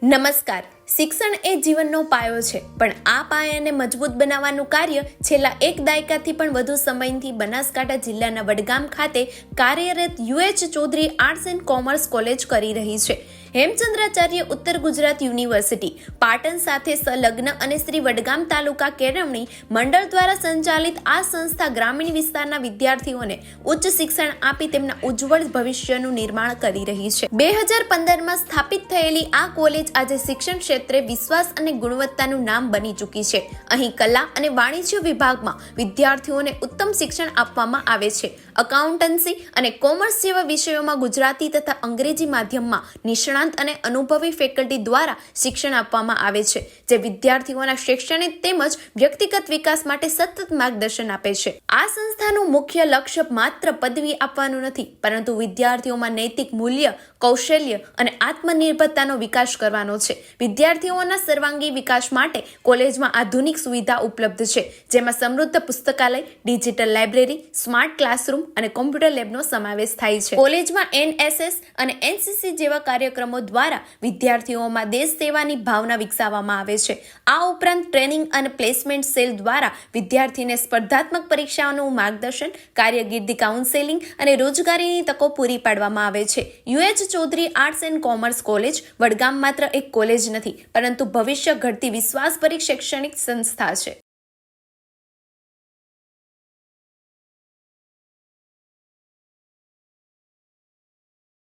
નમસ્કાર. શિક્ષણ એ જીવનનો પાયો છે, પણ આ પાયાને મજબૂત બનાવવાનું કાર્ય છેલ્લા એક દાયકાથી પણ વધુ સમયથી બનાસકાંઠા જિલ્લાના વડગામ ખાતે કાર્યરત UH Chaudhari arts and commerce college કરી રહી છે. હેમચંદ્રાચાર્ય ઉત્તર ગુજરાત યુનિવર્સિટી પાટણ સાથે સંલગ્ન અને શ્રી વડગામ તાલુકા કેળવણી મંડળ દ્વારા સંચાલિત આ સંસ્થા ગ્રામીણ વિસ્તારના વિદ્યાર્થીઓને ઉચ્ચ શિક્ષણ આપી તેમના ઉજ્જવળ ભવિષ્યનું નિર્માણ કરી રહી છે. 2015માં સ્થાપિત થયેલી આ કોલેજ આજે શિક્ષણ ક્ષેત્રે વિશ્વાસ અને ગુણવત્તાનું નામ બની ચૂકી છે. અહીં કલા અને વાણિજ્ય વિભાગમાં વિદ્યાર્થીઓને ઉત્તમ શિક્ષણ આપવામાં આવે છે. એકાઉન્ટન્સી અને કોમર્સ જેવા વિષયોમાં ગુજરાતી તથા અંગ્રેજી માધ્યમમાં નિષ્ણાંત અને અનુભવી ફેકલ્ટી દ્વારા શિક્ષણ આપવામાં આવે છે, જે વિદ્યાર્થીઓના શૈક્ષણિક તેમજ વ્યક્તિગત વિકાસ માટે સતત માર્ગદર્શન આપે છે. આ સંસ્થાનું મુખ્ય લક્ષ્ય માત્ર પદવી આપવાનું નથી, પરંતુ વિદ્યાર્થીઓમાં નૈતિક મૂલ્ય, કૌશલ્ય અને આત્મનિર્ભરતાનો વિકાસ કરવાનો છે. વિદ્યાર્થીઓના સર્વાંગી વિકાસ માટે કોલેજમાં આધુનિક સુવિધા ઉપલબ્ધ છે, જેમાં સમૃદ્ધ પુસ્તકાલય, ડિજિટલ લાઇબ્રેરી, સ્માર્ટ ક્લાસરૂમ અને કોમ્પ્યુટર લેબનો સમાવેશ થાય છે. કોલેજમાં NSS અને NCC જેવા કાર્યક્રમો દ્વારા વિદ્યાર્થીઓમાં દેશ સેવાની ભાવના વિકસાવવામાં આવે છે. આ ઉપરાંત ટ્રેનિંગ અને પ્લેસમેન્ટ સેલ દ્વારા વિદ્યાર્થીને સ્પર્ધાત્મક પરીક્ષાઓનું માર્ગદર્શન, કારકિર્દી કાઉન્સેલિંગ અને રોજગારીની તકો પૂરી પાડવામાં આવે છે. UH Chaudhari arts and commerce college Vadgam માત્ર એક કોલેજ નથી, પરંતુ ભવિષ્ય ઘડતી વિશ્વાસભરી શૈક્ષણિક સંસ્થા છે.